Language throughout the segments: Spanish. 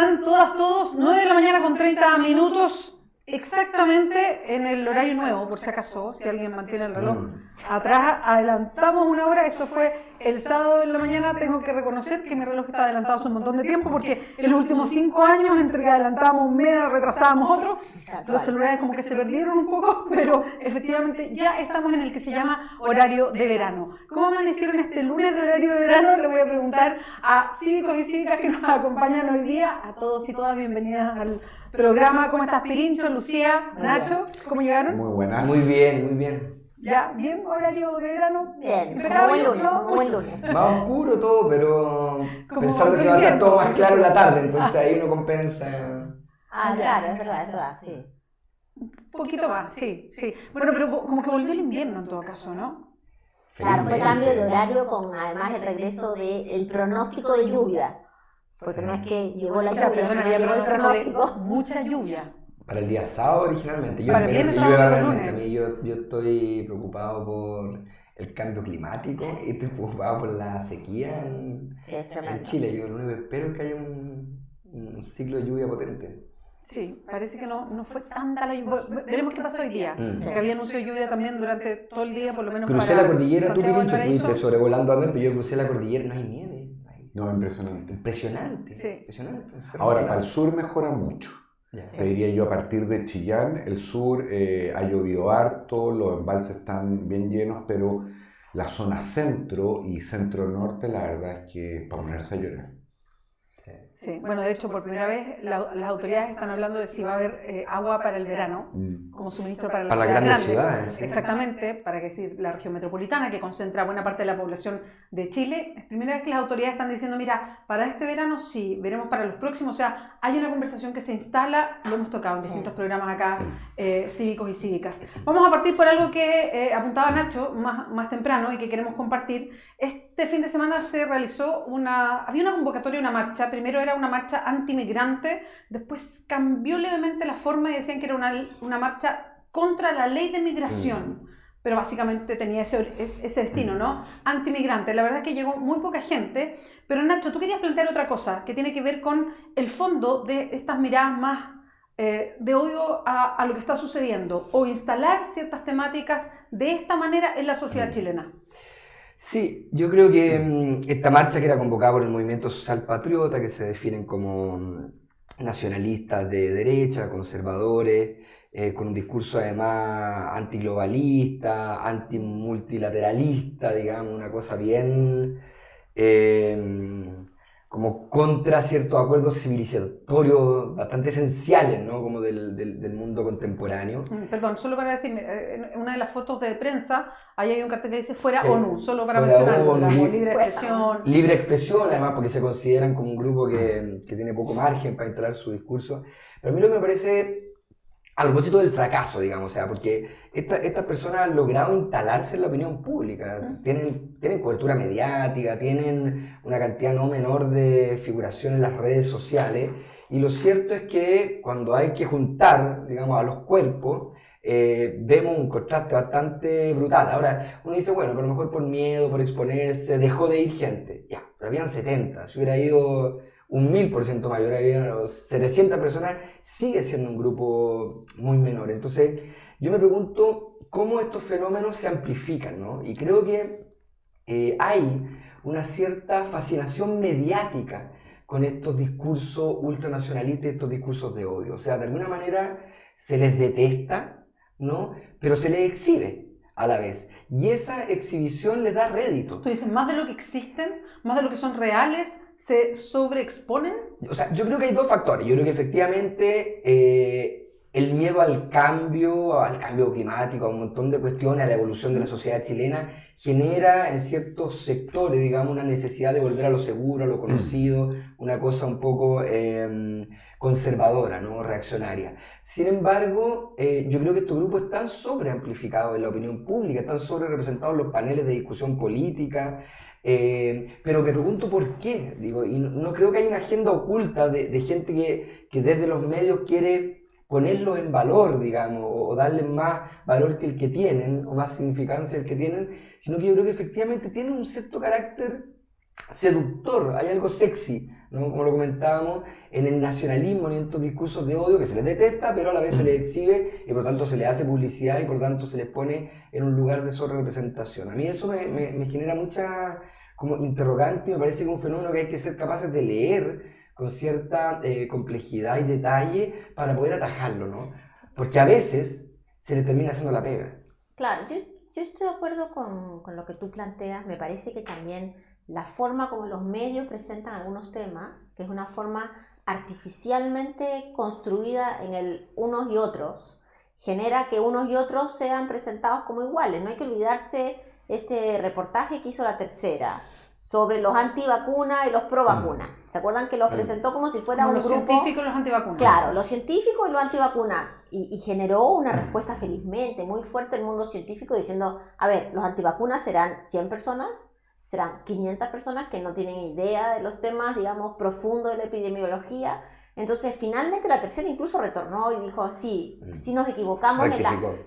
están todas, todos? 9 de la mañana con 30 minutos, exactamente en el horario nuevo, por si acaso, si alguien mantiene el reloj atrás. Adelantamos una hora, esto fue el sábado en la mañana. Tengo que reconocer que mi reloj está adelantado hace un montón de tiempo, porque en los últimos 5 años, entre que adelantábamos un mes, retrasábamos otro, los celulares como que se perdieron un poco, pero efectivamente ya estamos en el que se llama horario de verano. ¿Cómo amanecieron este lunes de horario de verano? Le voy a preguntar a cívicos y cívicas que nos acompañan hoy día. A todos y todas, bienvenidas al programa. ¿Cómo estás, Pirincho, Lucía, Nacho? ¿Cómo llegaron? Muy buenas. Muy bien, muy bien. ¿Ya? ¿Bien? ¿Horario de verano? Bien, como buen lunes, ¿no? como buen lunes. Más oscuro todo, pero Como pensando que va a estar todo más claro en la tarde, entonces ahí uno compensa. Claro, es verdad, sí. Un poquito más, sí, sí. Bueno, pero como que volvió el invierno en todo caso, ¿no? Claro, fue cambio de horario con además el regreso del pronóstico de lluvia. Porque no es que llegó la lluvia, sino que llegó el pronóstico. Mucha lluvia. Para el día sábado originalmente, yo Para espero viernes, que llueva sábado, realmente. A lunes. mí yo estoy preocupado por el cambio climático y estoy preocupado por la sequía Sí, es en tremendo. Chile. Yo lo único que espero es que haya un ciclo de lluvia potente. Sí, parece que no fue tanta la lluvia. Veremos qué pasa hoy día. Sí. Porque había anuncio de lluvia también durante todo el día, por lo menos Crucé para la cordillera, tú Santiago Pirincho Valparaíso. estuviste sobrevolando también, pero yo crucé la cordillera, no hay nieve. No, impresionante. Impresionante, Sí. impresionante. Ahora, para el sur mejora mucho. Ya. Te diría yo, a partir de Chillán, el sur ha llovido harto, los embalses están bien llenos, pero la zona centro y centro-norte, la verdad es que para ponerse a llorar. Sí, bueno, de hecho, por primera vez las autoridades están hablando de si va a haber agua para el verano, como suministro para las Para las grandes ciudades, sí. Exactamente, para decir la región metropolitana, que concentra buena parte de la población de Chile. Es primera vez que las autoridades están diciendo, mira, para este verano sí, veremos para los próximos. O sea, hay una conversación que se instala, lo hemos tocado en distintos programas acá, cívicos y cívicas. Vamos a partir por algo que apuntaba Nacho más temprano y que queremos compartir. Este fin de semana se realizó había una convocatoria, una marcha. Primero era una marcha antimigrante, después cambió levemente la forma y decían que era una marcha contra la ley de migración, pero básicamente tenía ese destino, ¿no? Antimigrante. La verdad es que llegó muy poca gente, pero Nacho, tú querías plantear otra cosa que tiene que ver con el fondo de estas miradas más de odio a lo que está sucediendo, o instalar ciertas temáticas de esta manera en la sociedad chilena. Sí, yo creo que esta marcha que era convocada por el Movimiento Social Patriota, que se definen como nacionalistas de derecha, conservadores, con un discurso además antiglobalista, antimultilateralista, digamos, una cosa bien como contra ciertos acuerdos civilizatorios bastante esenciales, ¿no? Como del mundo contemporáneo. Perdón, solo para decir, en una de las fotos de prensa, ahí hay un cartel que dice fuera Sí, ONU, solo para fuera mencionarlo, ONU, digamos, libre expresión. Libre expresión, además, porque se consideran como un grupo que tiene poco margen para instalar su discurso. Pero a mí lo que me parece, a propósito del fracaso, digamos, o sea, porque estas personas han logrado instalarse en la opinión pública, tienen cobertura mediática, tienen una cantidad no menor de figuración en las redes sociales, y lo cierto es que cuando hay que juntar, digamos, a los cuerpos, vemos un contraste bastante brutal. Ahora, uno dice, bueno, pero a lo mejor por miedo, por exponerse, dejó de ir gente. Ya, pero habían 70, si hubiera ido un 1000% mayor, había 700 personas, sigue siendo un grupo muy menor. Entonces, yo me pregunto cómo estos fenómenos se amplifican, ¿no? Y creo que hay una cierta fascinación mediática con estos discursos ultranacionalistas, estos discursos de odio. O sea, de alguna manera se les detesta, ¿no? Pero se les exhibe a la vez. Y esa exhibición les da rédito. Tú dices, más de lo que existen, más de lo que son reales, se sobreexponen. O sea, yo creo que hay dos factores. Yo creo que efectivamente el miedo al cambio climático, a un montón de cuestiones, a la evolución de la sociedad chilena, genera en ciertos sectores, digamos, una necesidad de volver a lo seguro, a lo conocido, una cosa un poco conservadora, ¿no? Reaccionaria. Sin embargo, yo creo que estos grupos están sobreamplificados en la opinión pública, están sobrerepresentados en los paneles de discusión política, pero me pregunto por qué, digo, y no creo que haya una agenda oculta de gente que desde los medios quiere ponerlos en valor, digamos, o darles más valor que el que tienen, o más significancia el que tienen, sino que yo creo que efectivamente tienen un cierto carácter seductor, hay algo sexy, ¿no? Como lo comentábamos, en el nacionalismo y en estos discursos de odio que se les detesta, pero a la vez se les exhibe y por lo tanto se les hace publicidad y por lo tanto se les pone en un lugar de sobrerepresentación. A mí eso me genera mucha como interrogante y me parece que es un fenómeno que hay que ser capaces de leer con cierta complejidad y detalle para poder atajarlo, ¿no? Porque a veces se le termina haciendo la pega. Claro, yo estoy de acuerdo con lo que tú planteas. Me parece que también la forma como los medios presentan algunos temas, que es una forma artificialmente construida en el unos y otros, genera que unos y otros sean presentados como iguales. No hay que olvidarse este reportaje que hizo La Tercera sobre los antivacunas y los pro vacunas. ¿Se acuerdan que los presentó como si fuera Como un los grupo? científicos y los antivacunas. Claro, los científicos y los antivacunas. Y generó una respuesta felizmente muy fuerte el mundo científico diciendo, a ver, los antivacunas serán 100 personas, serán 500 personas que no tienen idea de los temas, digamos, profundos de la epidemiología. Entonces, finalmente La Tercera incluso retornó y dijo, sí nos equivocamos.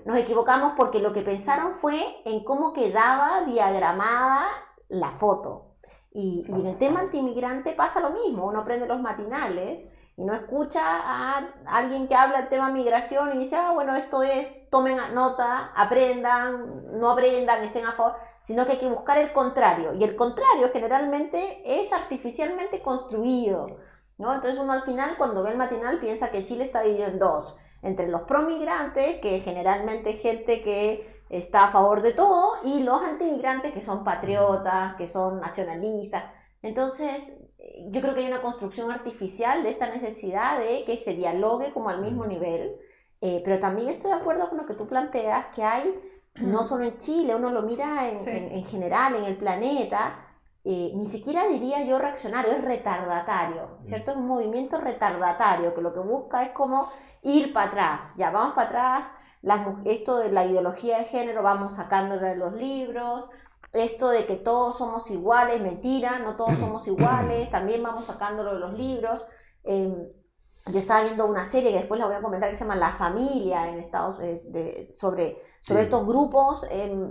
Nos equivocamos porque lo que pensaron fue en cómo quedaba diagramada la foto. Y en el tema antimigrante pasa lo mismo. Uno prende los matinales y no escucha a alguien que habla del tema migración y dice, bueno, esto es, tomen nota, aprendan, no aprendan, estén a favor, sino que hay que buscar el contrario. Y el contrario generalmente es artificialmente construido, ¿no? Entonces uno al final, cuando ve el matinal, piensa que Chile está dividido en dos, entre los promigrantes, que generalmente es gente que está a favor de todo, y los antimigrantes, que son patriotas, que son nacionalistas. Entonces, yo creo que hay una construcción artificial de esta necesidad de que se dialogue como al mismo nivel, pero también estoy de acuerdo con lo que tú planteas, que hay, no solo en Chile, uno lo mira en general, en el planeta, ni siquiera diría yo reaccionario, es retardatario, ¿cierto? Es un movimiento retardatario, que lo que busca es como ir para atrás, ya vamos para atrás, esto de la ideología de género vamos sacándolo de los libros, esto de que todos somos iguales, mentira, no todos somos iguales, también vamos sacándolo de los libros. Yo estaba viendo una serie que después la voy a comentar que se llama La Familia en Estados Unidos, sobre estos grupos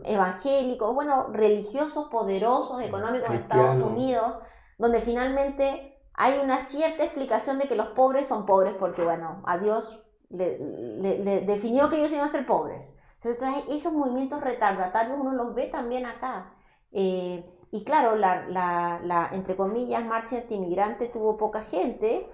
evangélicos, bueno, religiosos, poderosos, económicos en Estados Unidos, donde finalmente hay una cierta explicación de que los pobres son pobres porque, bueno, a Dios le definió que ellos iban a ser pobres. Entonces esos movimientos retardatarios uno los ve también acá. Y claro, la entre comillas, marcha antimigrante tuvo poca gente,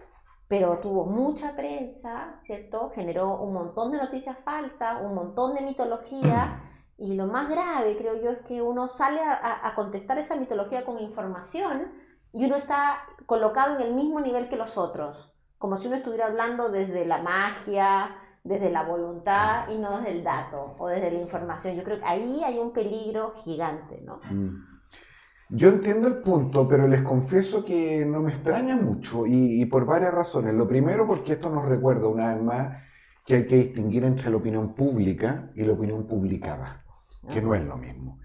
pero tuvo mucha prensa, ¿cierto? Generó un montón de noticias falsas, un montón de mitología, y lo más grave, creo yo, es que uno sale a contestar esa mitología con información y uno está colocado en el mismo nivel que los otros, como si uno estuviera hablando desde la magia, desde la voluntad y no desde el dato o desde la información. Yo creo que ahí hay un peligro gigante, ¿no? Yo entiendo el punto, pero les confieso que no me extraña mucho y por varias razones. Lo primero, porque esto nos recuerda una vez más que hay que distinguir entre la opinión pública y la opinión publicada, que no es lo mismo.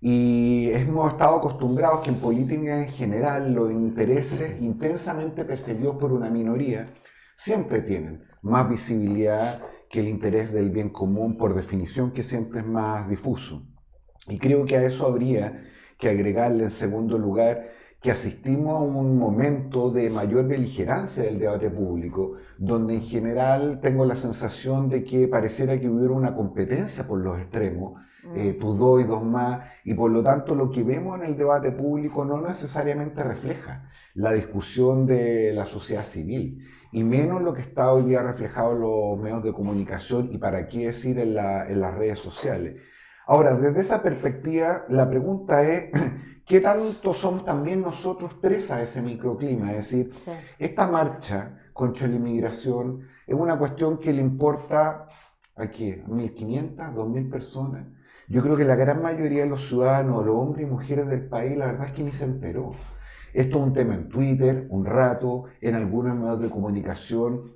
Y hemos estado acostumbrados que en política en general los intereses intensamente perseguidos por una minoría siempre tienen más visibilidad que el interés del bien común, por definición, que siempre es más difuso. Y creo que a eso habría que agregarle en segundo lugar que asistimos a un momento de mayor beligerancia del debate público, donde en general tengo la sensación de que pareciera que hubiera una competencia por los extremos, tú dos y dos más, y por lo tanto lo que vemos en el debate público no necesariamente refleja la discusión de la sociedad civil, y menos lo que está hoy día reflejado en los medios de comunicación y para qué decir en las redes sociales. Ahora, desde esa perspectiva, la pregunta es, ¿qué tanto somos también nosotros presas de ese microclima? Es decir, esta marcha contra la inmigración es una cuestión que le importa ¿a qué? ¿A 1.500, 2.000 personas? Yo creo que la gran mayoría de los ciudadanos, los hombres y mujeres del país, la verdad es que ni se enteró. Esto es un tema en Twitter, un rato, en algunos medios de comunicación,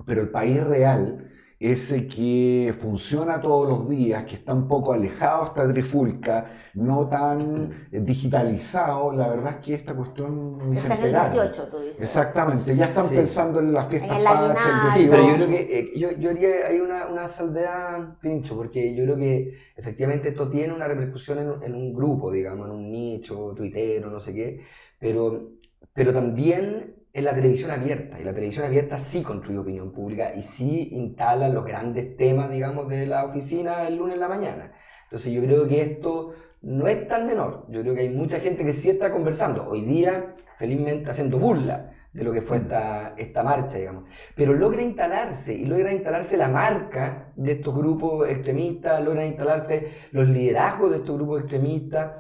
pero el país real ese que funciona todos los días, que está un poco alejado esta trifulca, no tan digitalizado, la verdad es que esta cuestión ni se Está en el enteraron. 18, tú dices. Exactamente, ya están Sí. pensando en las fiestas En el patrias, aguinaldo. Sí, pero yo no. creo que yo haría ahí una salvedad, Pincho, porque yo creo que efectivamente esto tiene una repercusión en un grupo, digamos, en un nicho, tuitero, no sé qué, pero también en la televisión abierta, y la televisión abierta sí construye opinión pública y sí instala los grandes temas, digamos, de la oficina el lunes en la mañana. Entonces yo creo que esto no es tan menor, yo creo que hay mucha gente que sí está conversando, hoy día felizmente haciendo burla de lo que fue esta marcha, digamos, pero logra instalarse la marca de estos grupos extremistas, logra instalarse los liderazgos de estos grupos extremistas,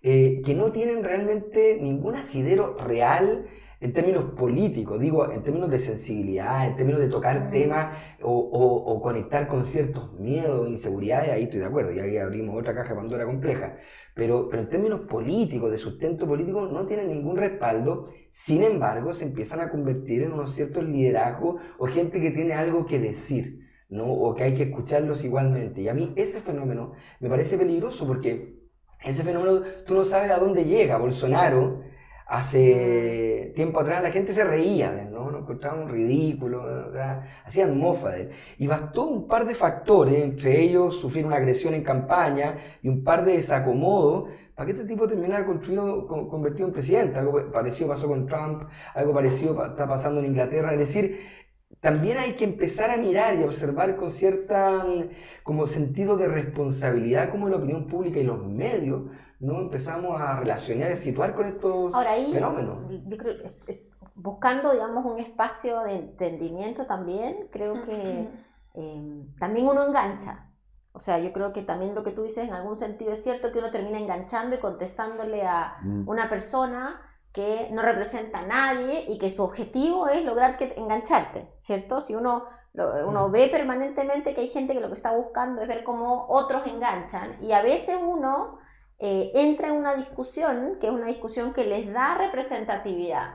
que no tienen realmente ningún asidero real en términos políticos, digo, en términos de sensibilidad, en términos de tocar temas o conectar con ciertos miedos o inseguridades, ahí estoy de acuerdo, y ahí abrimos otra caja de Pandora compleja, pero en términos políticos, de sustento político, no tienen ningún respaldo. Sin embargo, se empiezan a convertir en unos ciertos liderazgos o gente que tiene algo que decir, ¿no? O que hay que escucharlos igualmente. Y a mí ese fenómeno me parece peligroso porque ese fenómeno tú no sabes a dónde llega. Bolsonaro, hace tiempo atrás, la gente se reía de él, ¿no? Lo encontraban ridículo, o sea, hacían mofa de él. Y bastó un par de factores, entre ellos sufrir una agresión en campaña y un par de desacomodos, para que este tipo terminara convertido en presidente. Algo parecido pasó con Trump, algo parecido está pasando en Inglaterra. Es decir, también hay que empezar a mirar y a observar con cierta como sentido de responsabilidad como la opinión pública y los medios no empezamos a relacionar y a situar con estos Ahora ahí, fenómenos. yo creo, buscando, digamos, un espacio de entendimiento también, creo que también uno engancha. O sea, yo creo que también lo que tú dices en algún sentido es cierto, que uno termina enganchando y contestándole a una persona que no representa a nadie y que su objetivo es lograr engancharte, ¿cierto? Si uno ve permanentemente que hay gente que lo que está buscando es ver cómo otros enganchan, y a veces uno entra en una discusión que es una discusión que les da representatividad,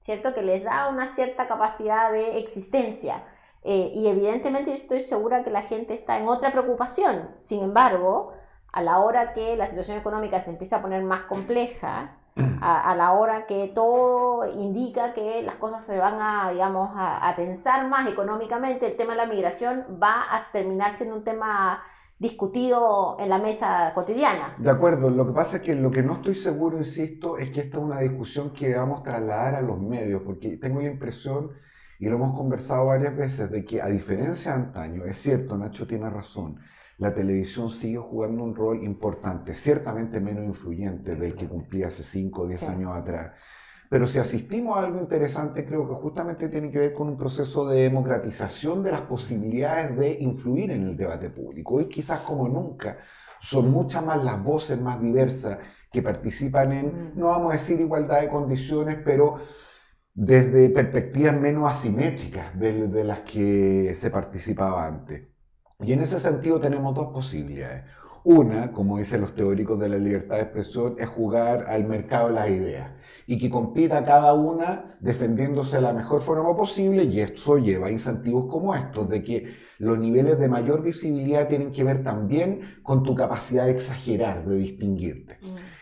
¿cierto? Que les da una cierta capacidad de existencia. Y evidentemente yo estoy segura que la gente está en otra preocupación. Sin embargo, a la hora que la situación económica se empieza a poner más compleja, a la hora que todo indica que las cosas se van a, digamos, a tensar más económicamente, el tema de la migración va a terminar siendo un tema discutido en la mesa cotidiana. De acuerdo, lo que pasa es que lo que no estoy seguro, insisto, es que esta es una discusión que debamos trasladar a los medios, porque tengo la impresión, y lo hemos conversado varias veces, de que a diferencia de antaño, es cierto, Nacho tiene razón, la televisión sigue jugando un rol importante, ciertamente menos influyente del que cumplía hace 5 o 10 años atrás. Pero si asistimos a algo interesante, creo que justamente tiene que ver con un proceso de democratización de las posibilidades de influir en el debate público. Hoy quizás como nunca son muchas más las voces más diversas que participan en, no vamos a decir igualdad de condiciones, pero desde perspectivas menos asimétricas de las que se participaba antes. Y en ese sentido tenemos dos posibilidades. Una, como dicen los teóricos de la libertad de expresión, es jugar al mercado de las ideas y que compita cada una defendiéndose de la mejor forma posible, y eso lleva incentivos como estos, de que los niveles de mayor visibilidad tienen que ver también con tu capacidad de exagerar, de distinguirte.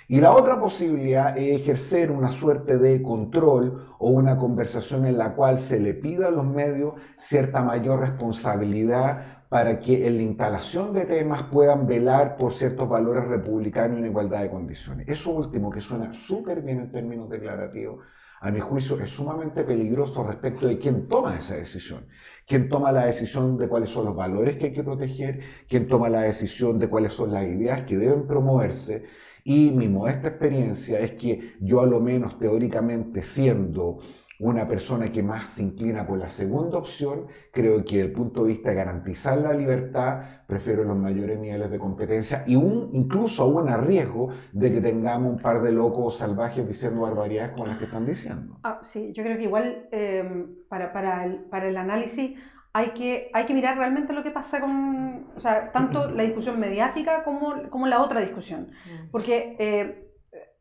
Y la otra posibilidad es ejercer una suerte de control o una conversación en la cual se le pida a los medios cierta mayor responsabilidad para que en la instalación de temas puedan velar por ciertos valores republicanos y una igualdad de condiciones. Eso último, que suena súper bien en términos declarativos, a mi juicio es sumamente peligroso respecto de quién toma esa decisión. Quién toma la decisión de cuáles son los valores que hay que proteger, quién toma la decisión de cuáles son las ideas que deben promoverse. Y mi modesta experiencia es que yo, a lo menos teóricamente, siendo una persona que más se inclina por la segunda opción, creo que desde el punto de vista de garantizar la libertad, prefiero los mayores niveles de competencia y incluso aún a riesgo de que tengamos un par de locos salvajes diciendo barbaridades como las que están diciendo. Sí, yo creo que igual para el análisis hay que mirar realmente lo que pasa con, o sea, tanto la discusión mediática como la otra discusión. Porque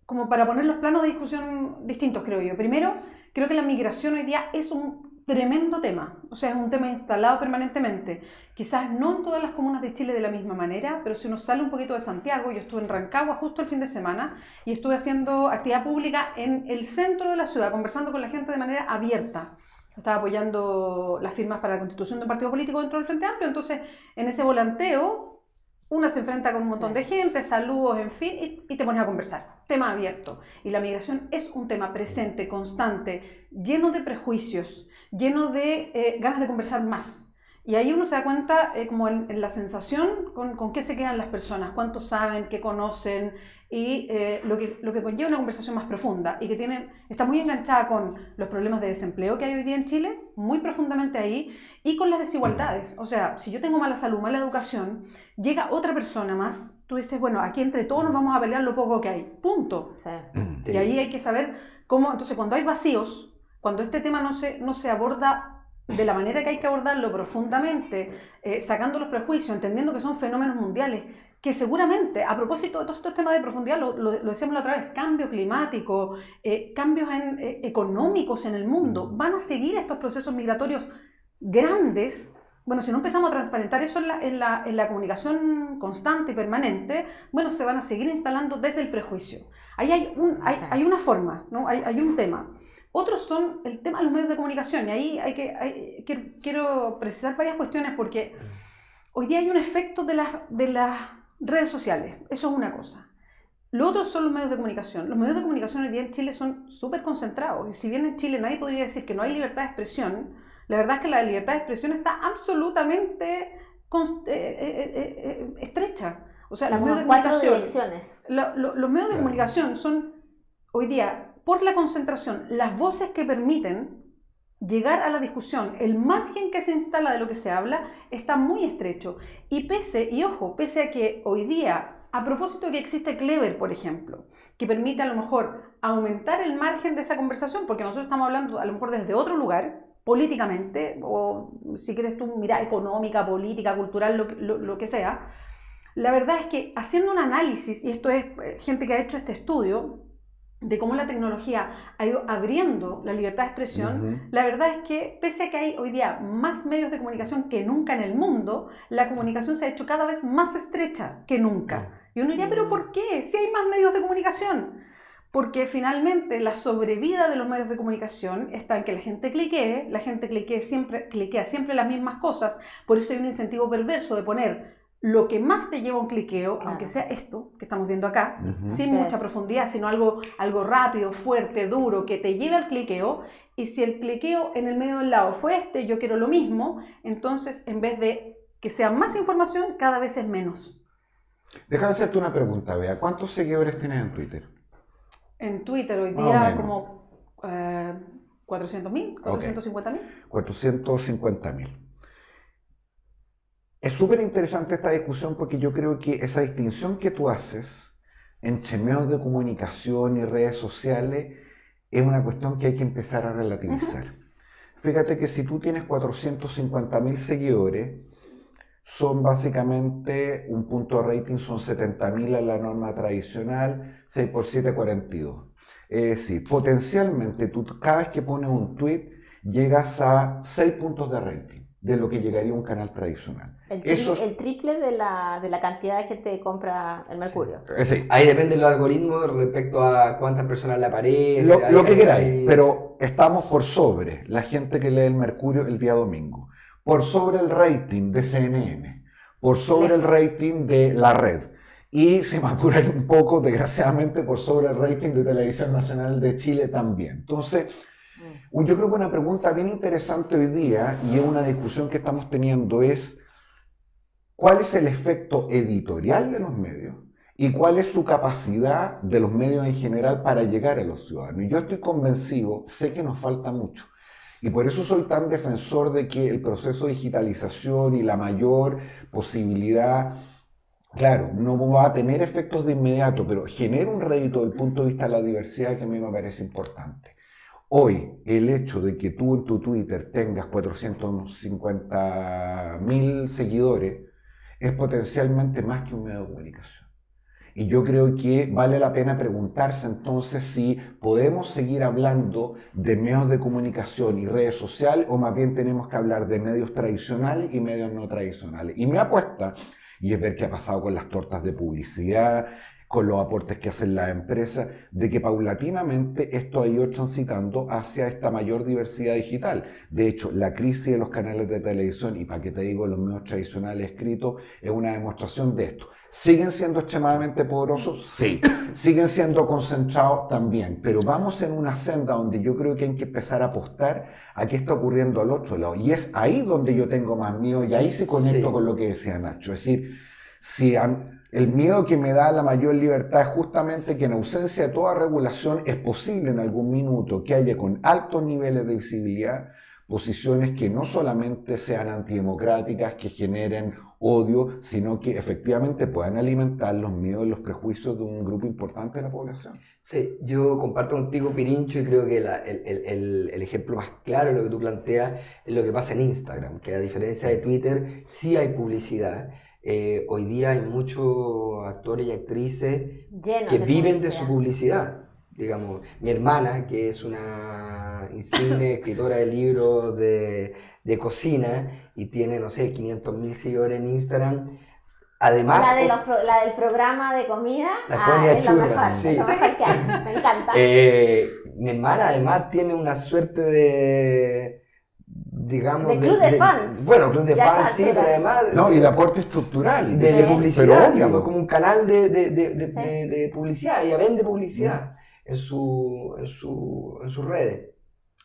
como para poner los planos de discusión distintos, creo yo. Primero, creo que la migración hoy día es un tremendo tema, o sea, es un tema instalado permanentemente. Quizás no en todas las comunas de Chile de la misma manera, pero si uno sale un poquito de Santiago, yo estuve en Rancagua justo el fin de semana y estuve haciendo actividad pública en el centro de la ciudad, conversando con la gente de manera abierta. Estaba apoyando las firmas para la constitución de un partido político dentro del Frente Amplio, entonces en ese volanteo una se enfrenta con un montón de gente, saludos, en fin, y te pones a conversar. Tema abierto. Y la migración es un tema presente, constante, lleno de prejuicios, lleno de ganas de conversar más. Y ahí uno se da cuenta como en la sensación con qué se quedan las personas, cuánto saben, qué conocen, y lo que conlleva una conversación más profunda y que está muy enganchada con los problemas de desempleo que hay hoy día en Chile, muy profundamente ahí, y con las desigualdades. O sea, si yo tengo mala salud, mala educación, llega otra persona más, tú dices, bueno, aquí entre todos nos vamos a pelear lo poco que hay, punto. Sí. Y ahí hay que saber cómo, entonces cuando hay vacíos, cuando este tema no se aborda de la manera que hay que abordarlo profundamente, sacando los prejuicios, entendiendo que son fenómenos mundiales, que seguramente, a propósito de todos estos temas de profundidad, lo decíamos la otra vez, cambio climático, cambios económicos en el mundo, van a seguir estos procesos migratorios grandes. Bueno, si no empezamos a transparentar eso en la comunicación constante y permanente, bueno, se van a seguir instalando desde el prejuicio. Ahí hay una forma, ¿no? Hay un tema. Otros son el tema de los medios de comunicación, y ahí quiero precisar varias cuestiones porque hoy día hay un efecto de las redes sociales, eso es una cosa. Lo otro son los medios de comunicación. Los medios de comunicación hoy día en Chile son súper concentrados, y si bien en Chile nadie podría decir que no hay libertad de expresión, la verdad es que la libertad de expresión está absolutamente estrecha. O sea, los medios de comunicación, direcciones. Los medios de comunicación son hoy día, por la concentración, las voces que permiten llegar a la discusión, el margen que se instala de lo que se habla está muy estrecho. Y pese a que hoy día, a propósito de que existe Clever, por ejemplo, que permite a lo mejor aumentar el margen de esa conversación, porque nosotros estamos hablando a lo mejor desde otro lugar, políticamente, o si quieres tú mirar económica, política, cultural, lo que sea, la verdad es que haciendo un análisis, y esto es gente que ha hecho este estudio, de cómo la tecnología ha ido abriendo la libertad de expresión, la verdad es que pese a que hay hoy día más medios de comunicación que nunca en el mundo, la comunicación se ha hecho cada vez más estrecha que nunca. Y uno diría, ¿pero por qué? Si hay más medios de comunicación. Porque finalmente la sobrevida de los medios de comunicación está en que la gente cliquea siempre las mismas cosas, por eso hay un incentivo perverso de poner lo que más te lleva a un cliqueo, claro, aunque sea esto que estamos viendo acá, sin mucha profundidad, sino algo rápido, fuerte, duro, que te lleve al cliqueo. Y si el cliqueo en el medio del lado fue yo quiero lo mismo, entonces en vez de que sea más información, cada vez es menos. Déjame hacerte una pregunta, Bea. ¿Cuántos seguidores tienes en Twitter? En Twitter hoy día como 400.000, 450.000. 450.000. Es súper interesante esta discusión porque yo creo que esa distinción que tú haces entre medios de comunicación y redes sociales es una cuestión que hay que empezar a relativizar. Fíjate que si tú tienes 450.000 seguidores, son básicamente un punto de rating, son 70.000 a la norma tradicional, 6 por 7, 42. Es decir, potencialmente tú cada vez que pones un tweet llegas a 6 puntos de rating de lo que llegaría a un canal tradicional. El triple de la cantidad de gente que compra el Mercurio. Sí. Ahí depende del algoritmo respecto a cuántas personas le aparece. Lo que queráis, pero estamos por sobre la gente que lee el Mercurio el día domingo, por sobre el rating de CNN, por sobre el rating de La Red, y si me apuráis un poco, desgraciadamente, por sobre el rating de Televisión Nacional de Chile también. Entonces, yo creo que una pregunta bien interesante hoy día, y es una discusión que estamos teniendo, es ¿cuál es el efecto editorial de los medios? ¿Y cuál es su capacidad de los medios en general para llegar a los ciudadanos? Y yo estoy convencido, sé que nos falta mucho. Y por eso soy tan defensor de que el proceso de digitalización y la mayor posibilidad, claro, no va a tener efectos de inmediato, pero genera un rédito desde el punto de vista de la diversidad que a mí me parece importante. Hoy, el hecho de que tú en tu Twitter tengas 450.000 seguidores es potencialmente más que un medio de comunicación. Y yo creo que vale la pena preguntarse entonces si podemos seguir hablando de medios de comunicación y redes sociales o más bien tenemos que hablar de medios tradicionales y medios no tradicionales. Y mi apuesta, y es ver qué ha pasado con las tortas de publicidad, con los aportes que hacen las empresas, de que paulatinamente esto ha ido transitando hacia esta mayor diversidad digital. De hecho, la crisis de los canales de televisión, y para qué te digo, los medios tradicionales escritos, es una demostración de esto. ¿Siguen siendo extremadamente poderosos? Sí. ¿Siguen siendo concentrados? También. Pero vamos en una senda donde yo creo que hay que empezar a apostar a qué está ocurriendo al otro lado. Y es ahí donde yo tengo más miedo, y ahí se conecto con lo que decía Nacho. Es decir, si el miedo que me da la mayor libertad es justamente que en ausencia de toda regulación es posible en algún minuto que haya con altos niveles de visibilidad posiciones que no solamente sean antidemocráticas, que generen odio, sino que efectivamente puedan alimentar los miedos y los prejuicios de un grupo importante de la población. Sí, yo comparto contigo, Pirincho, y creo que el ejemplo más claro de lo que tú planteas es lo que pasa en Instagram, que a diferencia de Twitter sí hay publicidad. Hoy día hay muchos actores y actrices que viven de su publicidad. Digamos, mi hermana, que es una insigne escritora de libros de cocina y tiene, no sé, 500.000 seguidores en Instagram. Además, la del programa de comida, la comida es churra, lo mejor, sí. es lo mejor que hay, me encanta. Mi hermana además tiene una suerte de, digamos... De club de fans. Bueno, club de Ya fans, sí, pero además... No, y de aporte estructural. De publicidad, pero digamos, como un canal de publicidad. Ella vende publicidad en sus redes.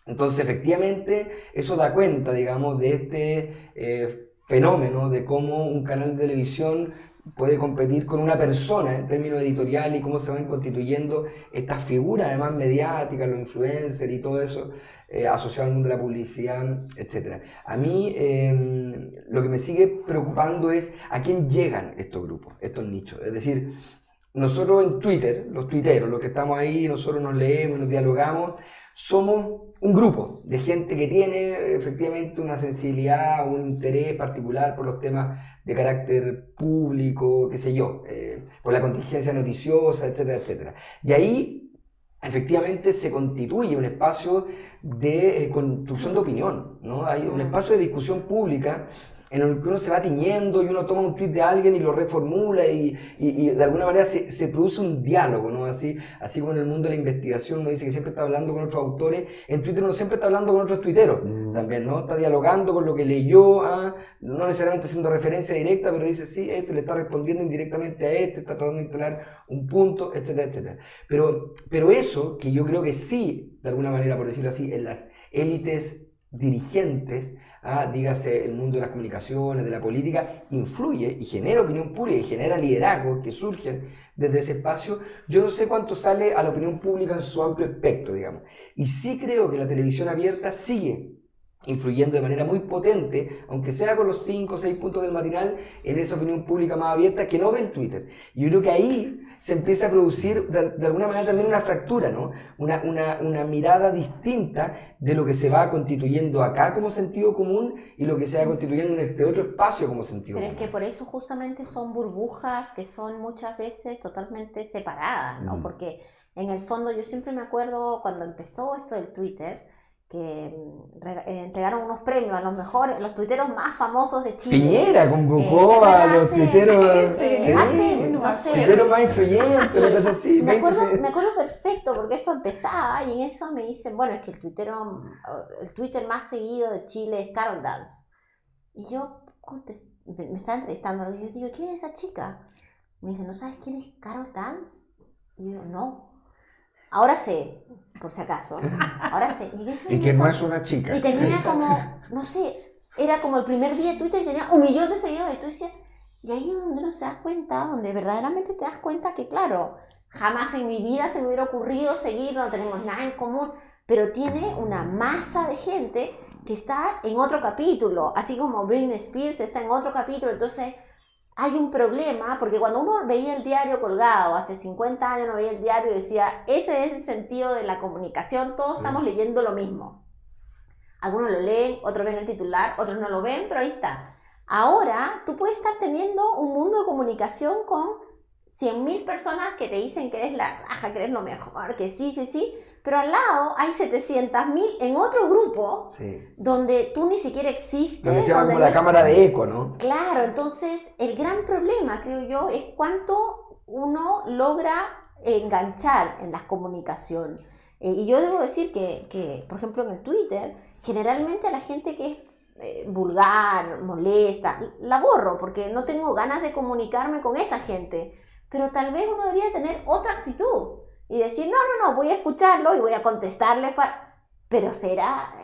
Entonces, efectivamente, eso da cuenta, digamos, de este fenómeno de cómo un canal de televisión puede competir con una persona en términos editoriales y cómo se van constituyendo estas figuras, además mediáticas, los influencers y todo eso asociado al mundo de la publicidad, etc. A mí lo que me sigue preocupando es a quién llegan estos grupos, estos nichos. Es decir, nosotros en Twitter, los tuiteros, los que estamos ahí, nosotros nos leemos, nos dialogamos, somos un grupo de gente que tiene efectivamente una sensibilidad, un interés particular por los temas de carácter público, qué sé yo, por la contingencia noticiosa, etcétera, etcétera. Y ahí efectivamente se constituye un espacio de construcción de opinión, ¿no? Hay un espacio de discusión pública en el que uno se va tiñendo y uno toma un tuit de alguien y lo reformula y de alguna manera se produce un diálogo, ¿no? Así como en el mundo de la investigación uno dice que siempre está hablando con otros autores, en Twitter uno siempre está hablando con otros tuiteros también, ¿no? Está dialogando con lo que leyó, no necesariamente haciendo referencia directa, pero dice, sí, este le está respondiendo indirectamente a este, está tratando de instalar un punto, etcétera, etcétera. Pero eso, que yo creo que sí, de alguna manera, por decirlo así, en las élites dirigentes, dígase el mundo de las comunicaciones, de la política, influye y genera opinión pública y genera liderazgos que surgen desde ese espacio. Yo no sé cuánto sale a la opinión pública en su amplio espectro, digamos. Y sí creo que la televisión abierta sigue influyendo de manera muy potente, aunque sea con los 5 o 6 puntos del matinal, en esa opinión pública más abierta que no ve el Twitter. Y yo creo que ahí se empieza a producir de alguna manera también una fractura, ¿no? Una mirada distinta de lo que se va constituyendo acá como sentido común y lo que se va constituyendo en este otro espacio como sentido común. Pero es que por eso justamente son burbujas que son muchas veces totalmente separadas, ¿no? Porque en el fondo yo siempre me acuerdo cuando empezó esto del Twitter, que entregaron unos premios a los mejores, los tuiteros más famosos de Chile. Piñera convocó a los tuiteros, no sé, tuiteros más influyentes, una cosa así. Me acuerdo perfecto, porque esto empezaba y en eso me dicen, bueno, es que el Twitter más seguido de Chile es Carol Dance. Y yo me estaba entrevistando y yo digo, ¿quién es esa chica? Me dice, ¿no sabes quién es Carol Dance? Y yo, no. Ahora sé, por si acaso, ahora sé. Y que no es una chica. Y tenía como, no sé, era como el primer día de Twitter y tenía 1 millón de seguidores. Y tú decías, y ahí es donde uno se da cuenta, donde verdaderamente te das cuenta que, claro, jamás en mi vida se me hubiera ocurrido seguir, no tenemos nada en común, pero tiene una masa de gente que está en otro capítulo, así como Britney Spears está en otro capítulo. Entonces hay un problema, porque cuando uno veía el diario colgado, hace 50 años no veía el diario y decía, ese es el sentido de la comunicación, todos estamos leyendo lo mismo. Algunos lo leen, otros ven el titular, otros no lo ven, pero ahí está. Ahora tú puedes estar teniendo un mundo de comunicación con 100.000 personas que te dicen que eres la raja, que eres lo mejor, que sí, pero al lado hay 700.000 en otro grupo donde tú ni siquiera existes. Lo que se llama como no la cámara de eco, ¿no? Claro, entonces el gran problema, creo yo, es cuánto uno logra enganchar en la comunicación. Y yo debo decir que, por ejemplo, en el Twitter, generalmente a la gente que es vulgar, molesta, la borro porque no tengo ganas de comunicarme con esa gente. Pero tal vez uno debería tener otra actitud y decir, no, voy a escucharlo y voy a contestarle Pero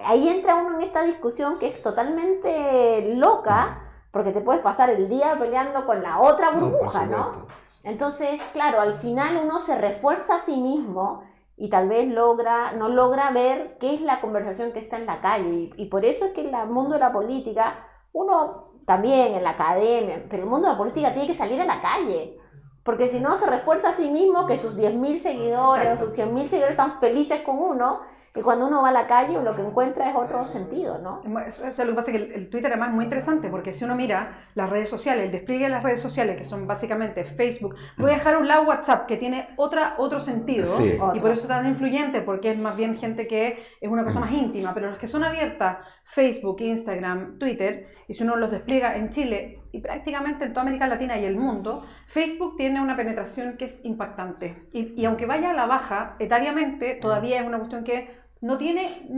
ahí entra uno en esta discusión que es totalmente loca, porque te puedes pasar el día peleando con la otra burbuja, ¿no? Entonces, claro, al final uno se refuerza a sí mismo y tal vez no logra ver qué es la conversación que está en la calle. Y por eso es que en el mundo de la política, uno también en la academia, pero el mundo de la política tiene que salir a la calle. Porque si no, se refuerza a sí mismo que sus 10.000 seguidores o sus 100.000 seguidores están felices con uno. Y cuando uno va a la calle, lo que encuentra es otro sentido, ¿no? Eso es lo que pasa, que el Twitter además es muy interesante, porque si uno mira las redes sociales, el despliegue de las redes sociales, que son básicamente Facebook, voy a dejar a un lado WhatsApp, que tiene otro sentido, y por eso es tan influyente, porque es más bien gente que es una cosa más íntima, pero los que son abiertas, Facebook, Instagram, Twitter, y si uno los despliega en Chile y prácticamente en toda América Latina y el mundo, Facebook tiene una penetración que es impactante, y aunque vaya a la baja, etariamente, todavía es una cuestión que no tiene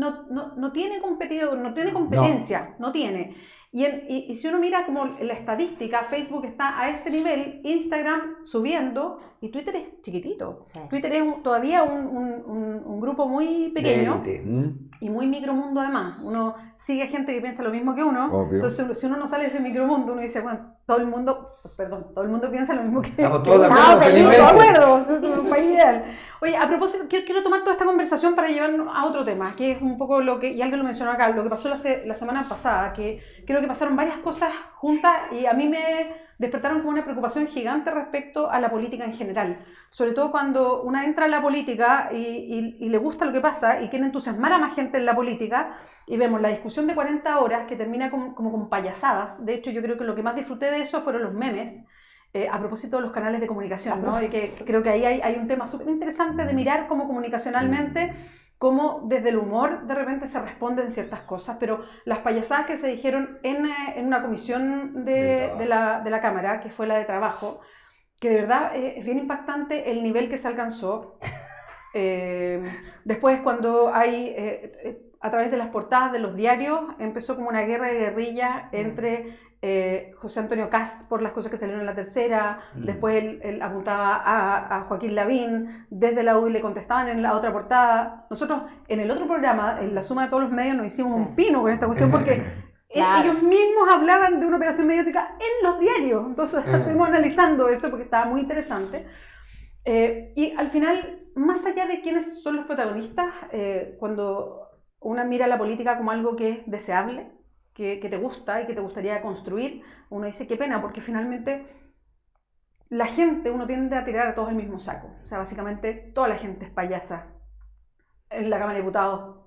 competidor, no tiene competencia, no tiene. Y si uno mira como la estadística, Facebook está a este nivel, Instagram subiendo y Twitter es chiquitito. Sí. Twitter es todavía un grupo muy pequeño y muy micromundo además. Uno sigue gente que piensa lo mismo que uno. Obvio. Entonces si uno no sale de ese micromundo, uno dice, bueno, todo el mundo piensa lo mismo que estamos todos de acuerdo, es un país ideal. Oye, a propósito, quiero tomar toda esta conversación para llevarnos a otro tema, que es un poco lo que, y alguien lo mencionó acá, lo que pasó la semana pasada, que creo que pasaron varias cosas juntas y a mí me despertaron como una preocupación gigante respecto a la política en general. Sobre todo cuando una entra a la política y le gusta lo que pasa y quiere entusiasmar a más gente en la política, y vemos la discusión de 40 horas que termina como con payasadas. De hecho, yo creo que lo que más disfruté de eso fueron los memes, a propósito de los canales de comunicación, ¿no? Y que creo que ahí hay un tema súper interesante de mirar cómo comunicacionalmente, cómo desde el humor de repente se responden ciertas cosas, pero las payasadas que se dijeron en una comisión de la Cámara, que fue la de trabajo, que de verdad es bien impactante el nivel que se alcanzó. Después, cuando hay a través de las portadas de los diarios, empezó como una guerra de guerrillas entre José Antonio Kast por las cosas que salieron en la tercera, después él apuntaba a Joaquín Lavín, desde la UDI le contestaban en la otra portada. Nosotros en el otro programa, en la suma de todos los medios, nos hicimos un pino con esta cuestión porque ellos mismos hablaban de una operación mediática en los diarios, entonces estuvimos analizando eso porque estaba muy interesante. Y al final, más allá de quiénes son los protagonistas, cuando una mira la política como algo que es deseable, que te gusta y que te gustaría construir, uno dice qué pena, porque finalmente la gente, uno tiende a tirar a todos el mismo saco. O sea, básicamente toda la gente es payasa. En la Cámara de Diputados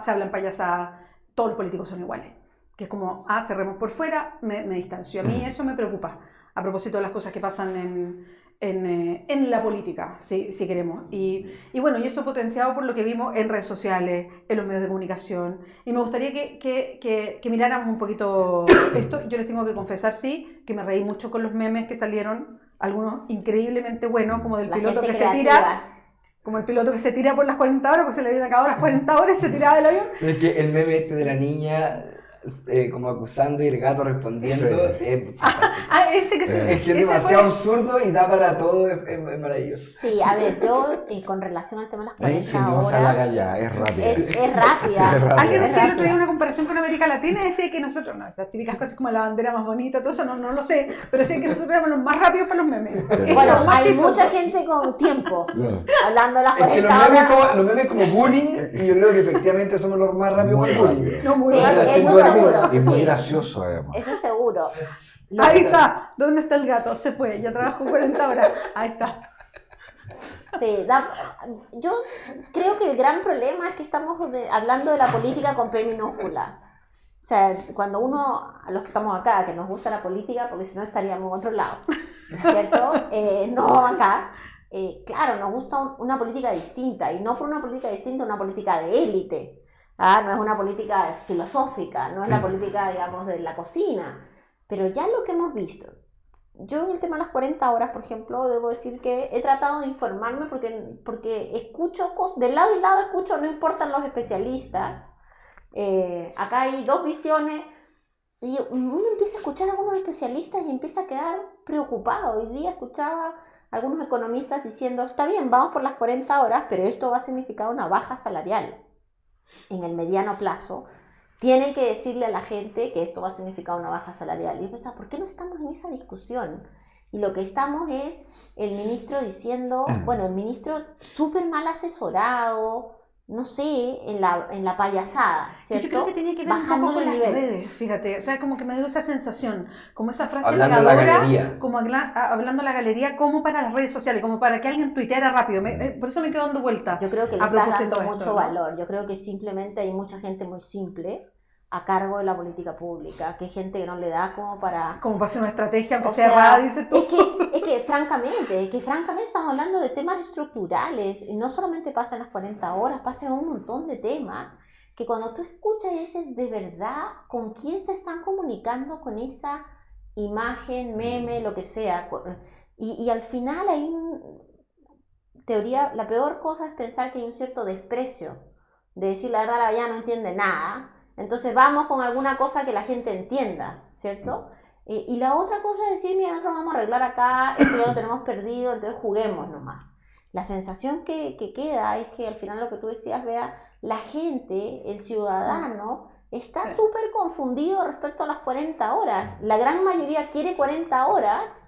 se hablan payasadas, todos los políticos son iguales. Que es como, cerremos por fuera, me distancio. A mí eso me preocupa, a propósito de las cosas que pasan en la política, si queremos. Y bueno, y eso potenciado por lo que vimos en redes sociales, en los medios de comunicación. Y me gustaría que miráramos un poquito esto. Yo les tengo que confesar, sí, que me reí mucho con los memes que salieron, algunos increíblemente buenos, como del piloto que se tira. Como el piloto que se tira por las 40 horas, porque se le habían acabado las 40 horas y se tiraba del avión. Es que el meme de la niña como acusando y el gato respondiendo. Ese que se... Es que es demasiado absurdo y da para todo, es maravilloso. Sí, a ver, yo con relación al tema de las 40 ingeniosa horas... la galla, es rápida. Es rápida. Alguien decía el otro día una comparación con América Latina y decía que nosotros, no, las típicas cosas como la bandera más bonita, todo eso no lo sé, pero decía que nosotros éramos los más rápidos para los memes. Bueno, hay mucha gente con tiempo hablando de las 40 horas. Los memes como bullying, y yo creo que efectivamente somos los más rápidos para el bullying. No, muy eso seguro. Y muy gracioso además. Eso seguro. Ahí está. ¿Dónde está el gato? Se fue. Ya trabajó 40 horas. Ahí está. Sí, yo creo que el gran problema es que estamos hablando de la política con P minúscula. O sea, cuando a los que estamos acá, que nos gusta la política, porque si no estaríamos en otro lado. ¿cierto? No acá. Claro, nos gusta una política distinta, y no por una política distinta, una política de élite. No es una política filosófica, no es la política, digamos, de la cocina. Pero ya lo que hemos visto, yo en el tema de las 40 horas, por ejemplo, debo decir que he tratado de informarme porque escucho, de lado y lado escucho, no importan los especialistas. Acá hay dos visiones y uno empieza a escuchar a algunos especialistas y empieza a quedar preocupado. Hoy día escuchaba algunos economistas diciendo, está bien, vamos por las 40 horas, pero esto va a significar una baja salarial en el mediano plazo. Tienen que decirle a la gente que esto va a significar una baja salarial. Y yo pensaba, ¿por qué no estamos en esa discusión? Y lo que estamos es el ministro diciendo, bueno, el ministro súper mal asesorado, no sé, en la payasada, ¿cierto? Yo creo que tenía que ver un poco con las redes, fíjate, o sea, como que me dio esa sensación, como esa frase hablando en la galería, como hablando en la galería, como para las redes sociales, como para que alguien tuiteara rápido, por eso me quedo dando vueltas. Yo creo que le estás dando mucho valor, yo creo que simplemente hay mucha gente muy simple a cargo de la política pública, que hay gente que no le da como para hacer una estrategia, aunque sea rara, dices tú. Es que francamente estamos hablando de temas estructurales, y no solamente pasa en las 40 horas, pasa en un montón de temas, que cuando tú escuchas y dices, de verdad, ¿con quién se están comunicando con esa imagen, meme, lo que sea? Y al final hay teoría, la peor cosa es pensar que hay un cierto desprecio, de decir la verdad, ya no entiende nada. Entonces vamos con alguna cosa que la gente entienda, ¿cierto? Y la otra cosa es decir, mira, nosotros vamos a arreglar acá, esto ya lo tenemos perdido, entonces juguemos nomás. La sensación que queda es que al final lo que tú decías, Bea, la gente, el ciudadano, está súper confundido respecto a las 40 horas. La gran mayoría quiere 40 horas,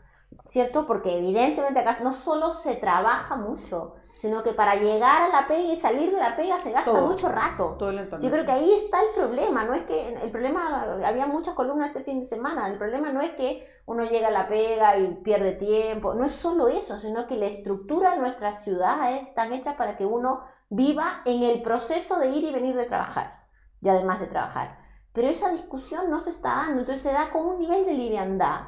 ¿cierto? Porque evidentemente acá no solo se trabaja mucho, sino que para llegar a la pega y salir de la pega se gasta mucho rato. Yo creo que ahí está el problema, no es que el problema, había muchas columnas este fin de semana, el problema no es que uno llega a la pega y pierde tiempo, no es solo eso, sino que la estructura de nuestras ciudades están hechas para que uno viva en el proceso de ir y venir de trabajar, y además de trabajar. Pero esa discusión no se está dando, entonces se da con un nivel de liviandad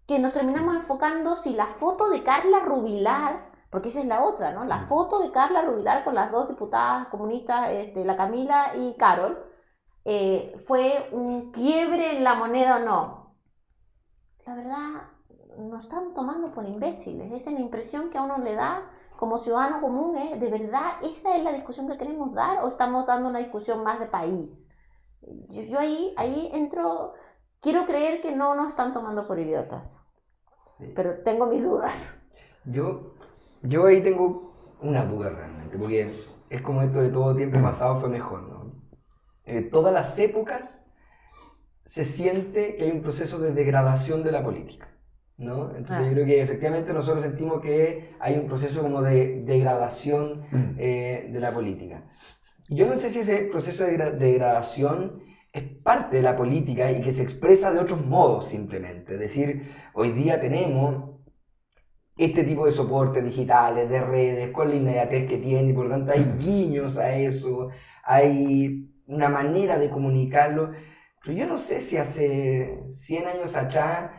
que nos terminamos enfocando si la foto de Carla Rubilar, porque esa es la otra, ¿no? La foto de Carla Rubilar con las dos diputadas comunistas, la Camila y Carol, fue un quiebre en la moneda o no. La verdad, nos están tomando por imbéciles. Esa es la impresión que a uno le da como ciudadano común. ¿De verdad esa es la discusión que queremos dar o estamos dando una discusión más de país? Yo ahí entro, quiero creer que no nos están tomando por idiotas, pero tengo mis dudas. Yo ahí tengo una duda realmente, porque es como esto de todo tiempo pasado fue mejor, ¿no? En todas las épocas se siente que hay un proceso de degradación de la política, ¿no? Entonces yo creo que efectivamente nosotros sentimos que hay un proceso como de degradación de la política. Yo no sé si ese proceso de degradación es parte de la política y que se expresa de otros modos simplemente. Es decir, hoy día tenemos este tipo de soportes digitales, de redes, con la inmediatez que tiene, y por lo tanto hay guiños a eso, hay una manera de comunicarlo, pero yo no sé si hace 100 años atrás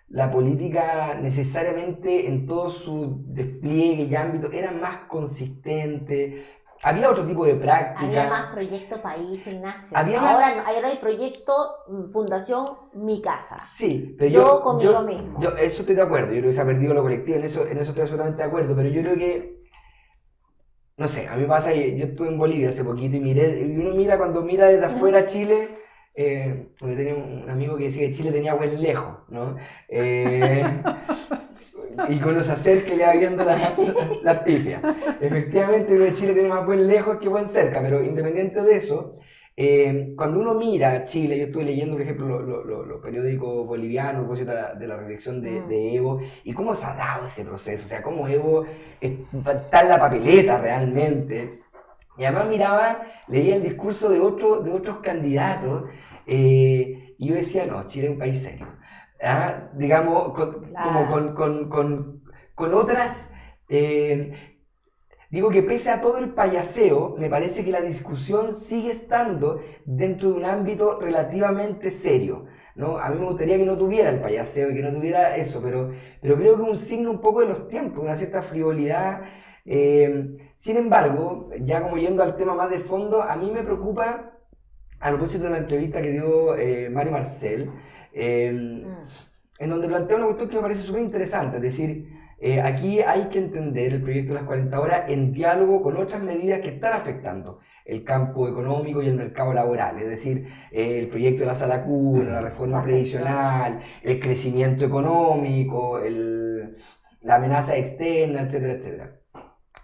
la política necesariamente en todo su despliegue y ámbito era más consistente, había otro tipo de práctica. Había más proyecto país, Ignacio. Ahora hay proyecto Fundación Mi Casa. Sí, pero yo conmigo mismo. Yo eso estoy de acuerdo, yo creo que se ha perdido lo colectivo, en eso estoy absolutamente de acuerdo, pero yo creo que, no sé, a mí me pasa, yo estuve en Bolivia hace poquito y uno mira, cuando mira desde afuera Chile, yo tenía un amigo que decía que Chile tenía buen lejos, ¿no? Y cuando se acerca ya viendo las pifias. Efectivamente, uno de Chile tiene más buen lejos que buen cerca, pero independiente de eso, cuando uno mira Chile, yo estuve leyendo, por ejemplo, los periódicos bolivianos, a propósito de la reelección de Evo, y cómo se ha dado ese proceso, o sea, cómo Evo está en la papeleta realmente. Y además leía el discurso de otros candidatos, y yo decía, no, Chile es un país serio. Digamos, con otras, digo que pese a todo el payaseo, me parece que la discusión sigue estando dentro de un ámbito relativamente serio. ¿no? A mí me gustaría que no tuviera el payaseo y que no tuviera eso, pero creo que es un signo un poco de los tiempos, de una cierta frivolidad. Sin embargo, ya como yendo al tema más de fondo, a mí me preocupa, a propósito de la entrevista que dio Mario Marcel, en donde plantea una cuestión que me parece súper interesante, es decir, aquí hay que entender el proyecto de las 40 horas en diálogo con otras medidas que están afectando el campo económico y el mercado laboral, es decir, el proyecto de la sala cuna, la reforma previsional, el crecimiento económico, la amenaza externa, etcétera, etcétera.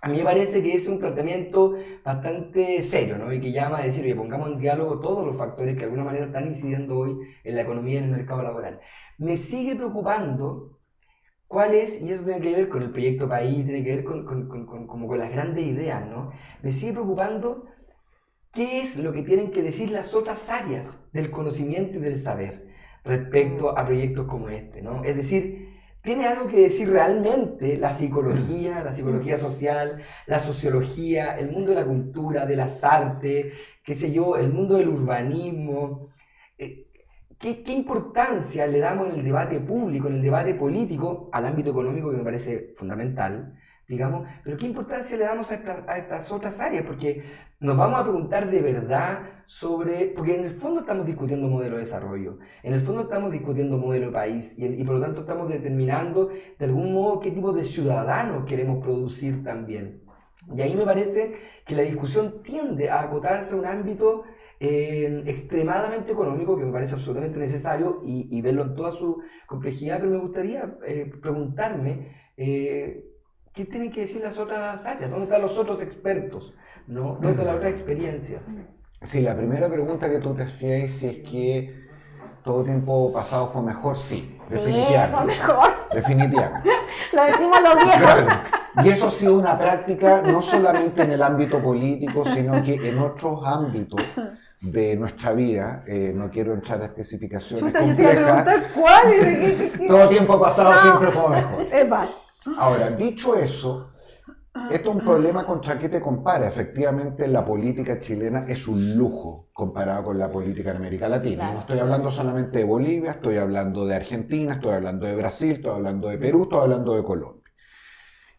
A mí me parece que es un planteamiento bastante serio, ¿no? Y que llama a decir, oye, pongamos en diálogo todos los factores que de alguna manera están incidiendo hoy en la economía y en el mercado laboral. Me sigue preocupando cuál es, y eso tiene que ver con el proyecto país, tiene que ver como con las grandes ideas, ¿no? Me sigue preocupando qué es lo que tienen que decir las otras áreas del conocimiento y del saber respecto a proyectos como este, ¿no? Es decir, ¿tiene algo que decir realmente la psicología social, la sociología, el mundo de la cultura, de las artes, qué sé yo, el mundo del urbanismo? ¿Qué importancia le damos en el debate público, en el debate político, al ámbito económico, que me parece fundamental, digamos, pero qué importancia le damos a estas otras áreas? Porque nos vamos a preguntar de verdad porque en el fondo estamos discutiendo modelo de desarrollo, en el fondo estamos discutiendo modelo de país, y por lo tanto estamos determinando de algún modo qué tipo de ciudadanos queremos producir también. Y ahí me parece que la discusión tiende a acotarse a un ámbito extremadamente económico, que me parece absolutamente necesario, y verlo en toda su complejidad, pero me gustaría preguntarme qué tienen que decir las otras áreas, dónde están los otros expertos, ¿no? ¿Dónde están las otras experiencias? Sí, la primera pregunta que tú te hacías, si es que todo tiempo pasado fue mejor, sí, definitivamente. Fue mejor. Definitivamente. Lo decimos los viejos. Claro. Y eso ha sido una práctica no solamente en el ámbito político, sino que en otros ámbitos de nuestra vida. No quiero entrar a especificaciones Chuta, yo te iba a complejas. preguntar cuál es. Todo tiempo pasado siempre fue mejor. Es más. Ahora, dicho eso, esto es un problema contra qué te compara. Efectivamente, la política chilena es un lujo comparado con la política en América Latina. Claro. No estoy hablando solamente de Bolivia, estoy hablando de Argentina, estoy hablando de Brasil, estoy hablando de Perú, estoy hablando de Colombia.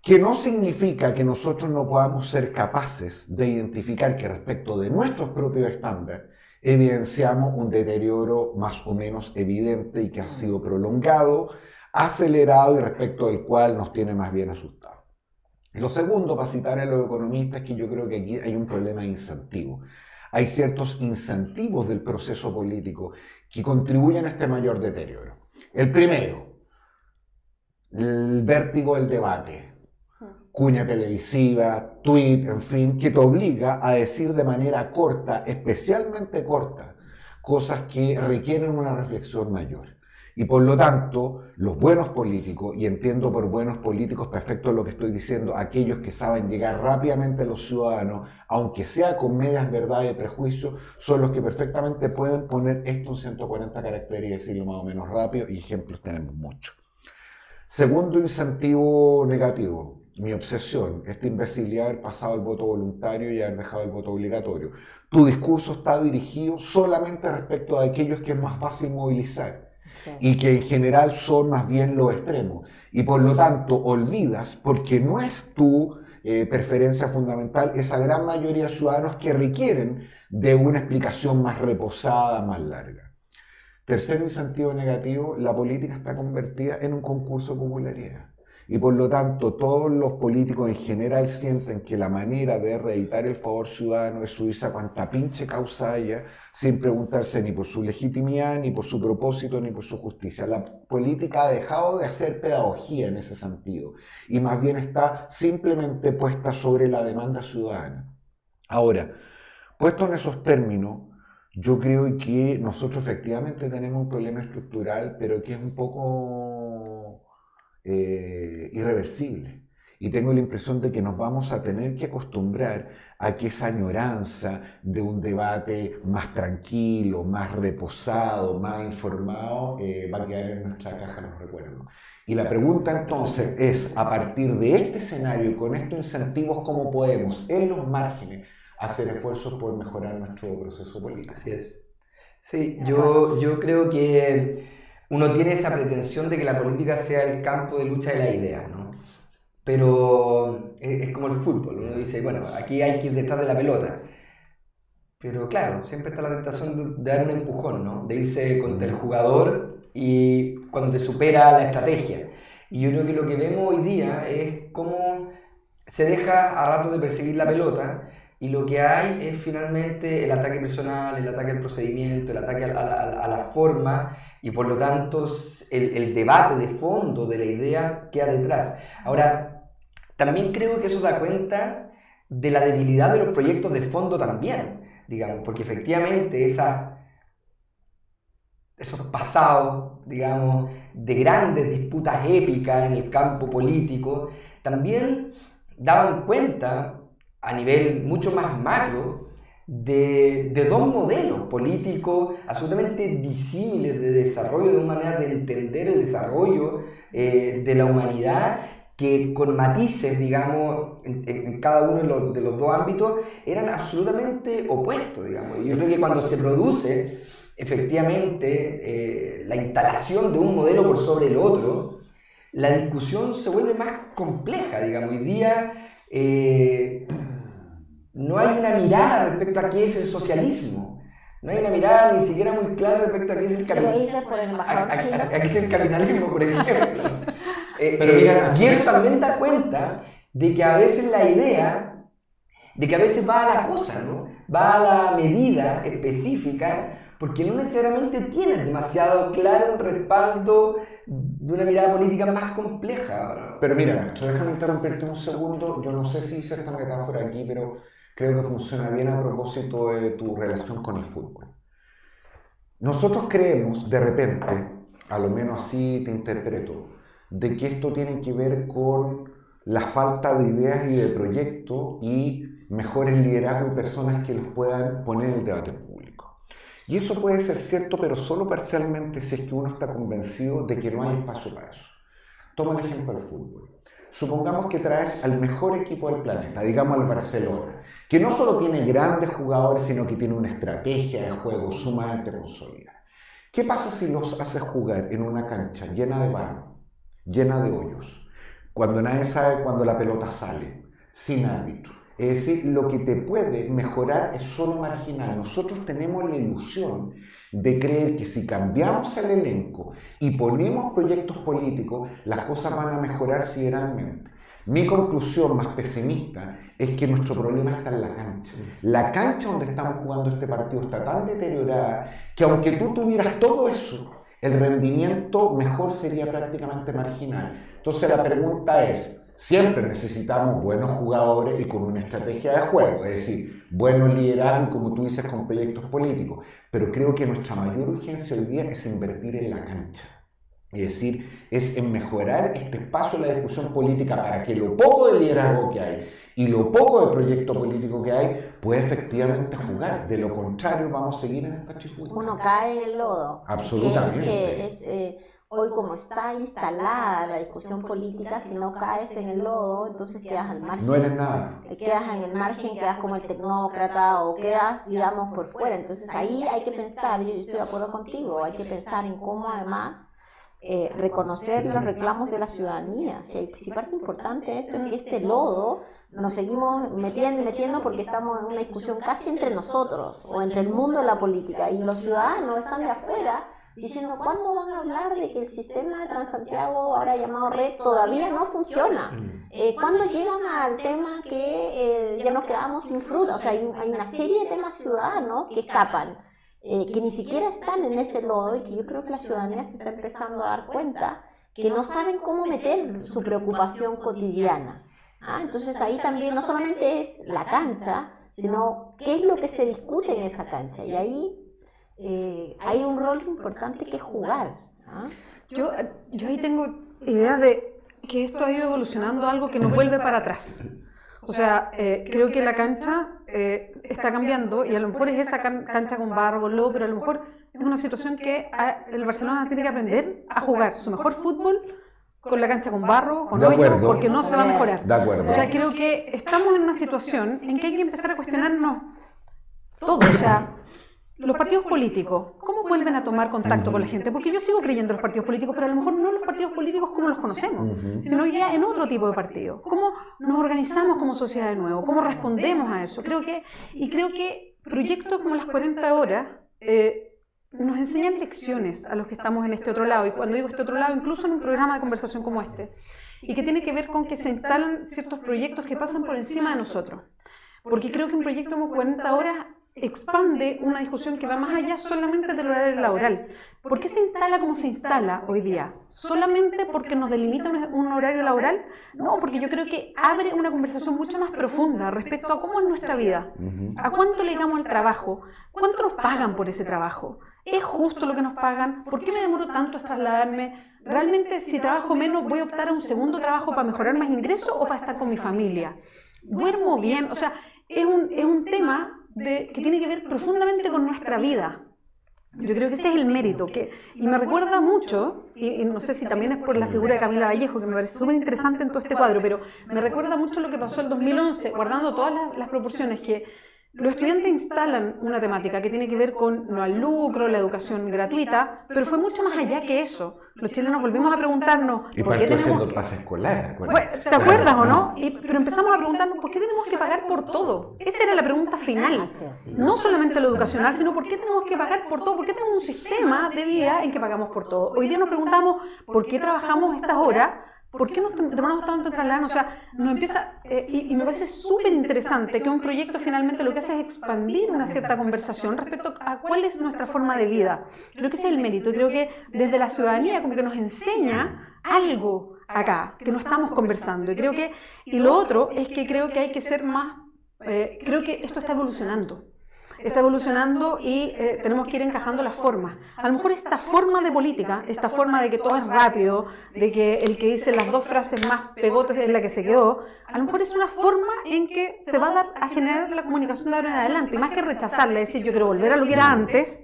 Que no significa que nosotros no podamos ser capaces de identificar que respecto de nuestros propios estándares evidenciamos un deterioro más o menos evidente y que ha sido prolongado, acelerado y respecto del cual nos tiene más bien asustados. Lo segundo, para citar a los economistas, es que yo creo que aquí hay un problema de incentivo. Hay ciertos incentivos del proceso político que contribuyen a este mayor deterioro. El primero, el vértigo del debate. Cuña televisiva, tweet, en fin, que te obliga a decir de manera corta, especialmente corta, cosas que requieren una reflexión mayor. Y por lo tanto, los buenos políticos, y entiendo por buenos políticos perfecto lo que estoy diciendo, aquellos que saben llegar rápidamente a los ciudadanos, aunque sea con medias verdades y prejuicios, son los que perfectamente pueden poner esto en 140 caracteres y decirlo más o menos rápido, y ejemplos tenemos muchos. Segundo incentivo negativo, mi obsesión, esta imbecilidad de haber pasado el voto voluntario y haber dejado el voto obligatorio. Tu discurso está dirigido solamente respecto a aquellos que es más fácil movilizar. Sí. Y que en general son más bien los extremos. Y por lo tanto olvidas, porque no es tu preferencia fundamental, esa gran mayoría de ciudadanos que requieren de una explicación más reposada, más larga. Tercer incentivo negativo, la política está convertida en un concurso de popularidad. Y por lo tanto, todos los políticos en general sienten que la manera de reeditar el favor ciudadano es subirse a cuanta pinche causa haya, sin preguntarse ni por su legitimidad, ni por su propósito, ni por su justicia. La política ha dejado de hacer pedagogía en ese sentido, y más bien está simplemente puesta sobre la demanda ciudadana. Ahora, puesto en esos términos, yo creo que nosotros efectivamente tenemos un problema estructural, pero que es un poco irreversible. Y tengo la impresión de que nos vamos a tener que acostumbrar a que esa añoranza de un debate más tranquilo, más reposado, más informado, va a quedar en nuestra caja de los recuerdos. Y la pregunta entonces es, a partir de este escenario, con estos incentivos, ¿cómo podemos, en los márgenes, hacer esfuerzos por mejorar nuestro proceso político? Así es. Sí, yo creo que uno tiene esa pretensión de que la política sea el campo de lucha de las ideas, ¿no? Pero es como el fútbol, uno dice, bueno, aquí hay que ir detrás de la pelota. Pero claro, siempre está la tentación de dar un empujón, ¿no? De irse contra el jugador y cuando te supera la estrategia. Y yo creo que lo que vemos hoy día es cómo se deja a ratos de perseguir la pelota y lo que hay es finalmente el ataque personal, el ataque al procedimiento, el ataque a la forma y por lo tanto el debate de fondo de la idea queda detrás. Ahora, también creo que eso da cuenta de la debilidad de los proyectos de fondo también, digamos, porque efectivamente esos pasados, digamos, de grandes disputas épicas en el campo político, también daban cuenta a nivel mucho más macro de dos modelos políticos absolutamente disímiles de desarrollo, de una manera de entender el desarrollo de la humanidad, que con matices, digamos, en cada uno de los dos ámbitos, eran absolutamente opuestos, digamos. Y yo creo que cuando se produce efectivamente la instalación de un modelo por sobre el otro, la discusión se vuelve más compleja, digamos. Hoy día no hay una mirada respecto a qué es el socialismo. No hay una mirada ni siquiera muy clara respecto a qué es el capitalismo. A qué es el capitalismo, por ejemplo. Pero mira, y eso también da cuenta de que a veces la idea, de que a veces va a la cosa, ¿no? Va a la medida específica, porque no necesariamente tienes demasiado claro un respaldo de una mirada política más compleja. Pero mira, Nacho, déjame interrumpirte un segundo. Yo no sé si hice esta metáfora aquí, pero creo que funciona bien a propósito de tu relación con el fútbol. Nosotros creemos, de repente, a lo menos así te interpreto, de que esto tiene que ver con la falta de ideas y de proyectos y mejores liderazgos y personas que los puedan poner en el debate público. Y eso puede ser cierto, pero solo parcialmente si es que uno está convencido de que no hay espacio para eso. Toma el ejemplo del fútbol. Supongamos que traes al mejor equipo del planeta, digamos al Barcelona, que no solo tiene grandes jugadores, sino que tiene una estrategia de juego sumamente consolidada. ¿Qué pasa si los haces jugar en una cancha llena de barro, llena de hoyos, cuando nadie sabe cuándo la pelota sale, sin árbitro? Es decir, lo que te puede mejorar es solo marginal. Nosotros tenemos la ilusión de creer que si cambiamos el elenco y ponemos proyectos políticos, las cosas van a mejorar sideralmente. Mi conclusión más pesimista es que nuestro problema está en la cancha. La cancha donde estamos jugando este partido está tan deteriorada que aunque tú tuvieras todo eso, el rendimiento mejor sería prácticamente marginal. Entonces la pregunta es, siempre necesitamos buenos jugadores y con una estrategia de juego, es decir, buenos liderazgos, como tú dices, con proyectos políticos. Pero creo que nuestra mayor urgencia hoy día es invertir en la cancha. Es decir, es en mejorar este espacio de la discusión política para que lo poco de liderazgo que hay y lo poco de proyecto político que hay pueda efectivamente jugar. De lo contrario, vamos a seguir en esta chifuta. Uno cae en el lodo. Absolutamente. Hoy como está instalada la discusión política, si no caes en el lodo, entonces quedas al margen. No eres nada. Quedas en el margen, quedas como el tecnócrata o quedas, digamos, por fuera. Entonces ahí hay que pensar, yo estoy de acuerdo contigo, hay que pensar en cómo además reconocer los reclamos de la ciudadanía. Si parte importante de esto es que este lodo nos seguimos metiendo y metiendo porque estamos en una discusión casi entre nosotros o entre el mundo de la política y los ciudadanos están de afuera diciendo ¿cuándo van a hablar de que el sistema de Transantiago, ahora llamado red, todavía no funciona? ¿Cuándo llegan al tema que ya nos quedamos sin fruta? O sea, hay una serie de temas ciudadanos que escapan. Que ni siquiera están en ese lodo y que yo creo que la ciudadanía se está empezando a dar cuenta que no saben cómo meter su preocupación cotidiana. Entonces ahí también no solamente es la cancha, sino qué es lo que se discute en esa cancha. Y ahí hay un rol importante que es jugar. Yo ahí tengo ideas de que esto ha ido evolucionando algo que nos vuelve para atrás. O sea, creo que la cancha está cambiando y a lo mejor es esa cancha con barro, con lodo, pero a lo mejor es una situación que el Barcelona tiene que aprender a jugar su mejor fútbol con la cancha con barro, con hoyo, porque no se va a mejorar. De acuerdo. O sea, creo que estamos en una situación en que hay que empezar a cuestionarnos todo. O sea, los partidos políticos, ¿cómo vuelven a tomar contacto con la gente? Porque yo sigo creyendo en los partidos políticos, pero a lo mejor no los partidos políticos como los conocemos, sino hoy día en otro tipo de partidos. ¿Cómo nos organizamos como sociedad de nuevo? ¿Cómo respondemos a eso? Creo que proyectos como las 40 horas nos enseñan lecciones a los que estamos en este otro lado. Y cuando digo este otro lado, incluso en un programa de conversación como este. Y que tiene que ver con que se instalan ciertos proyectos que pasan por encima de nosotros. Porque creo que un proyecto como 40 horas expande una discusión que va más allá solamente del horario laboral. ¿Por qué se instala como se instala hoy día? ¿Solamente porque nos delimita un horario laboral? No, porque yo creo que abre una conversación mucho más profunda respecto a cómo es nuestra vida, a cuánto le damos al trabajo, cuánto nos pagan por ese trabajo, ¿es justo lo que nos pagan? ¿Por qué me demoro tanto en trasladarme? ¿Realmente si trabajo menos voy a optar a un segundo trabajo para mejorar más ingresos o para estar con mi familia? ¿Duermo bien? O sea, es un tema que tiene que ver profundamente con nuestra vida. Yo creo que ese es el mérito. Y me recuerda mucho, y no sé si también es por la figura de Camila Vallejo, que me parece súper interesante en todo este cuadro, pero me recuerda mucho lo que pasó el 2011, guardando todas las proporciones, que los estudiantes instalan una temática que tiene que ver con no al lucro, la educación gratuita, pero fue mucho más allá que eso. Los chilenos volvimos a preguntarnos ¿por qué tenemos el pase escolar? ¿Te acuerdas o no? Pero empezamos a preguntarnos ¿por qué tenemos que pagar por todo? Esa era la pregunta final. No solamente lo educacional, sino ¿por qué tenemos que pagar por todo? ¿Por qué tenemos un sistema de vida en que pagamos por todo? Hoy día nos preguntamos ¿por qué trabajamos estas horas? ¿Por qué nos demoramos tanto en trasladarnos? O sea, nos empieza, y me parece súper interesante que un proyecto finalmente lo que hace es expandir una cierta conversación respecto a cuál es nuestra forma de vida. Creo que ese es el mérito, y creo que desde la ciudadanía como que nos enseña algo acá, que no estamos conversando. Y lo otro es que creo que hay que ser más, creo que esto está evolucionando. Está evolucionando y tenemos que ir encajando las formas. A lo mejor esta forma de política, esta forma de que todo es rápido, de que el que dice las dos frases más pegotes es la que se quedó, a lo mejor es una forma en que se va a dar a generar la comunicación de ahora en adelante. Y más que rechazarla, decir yo quiero volver a lo que era antes,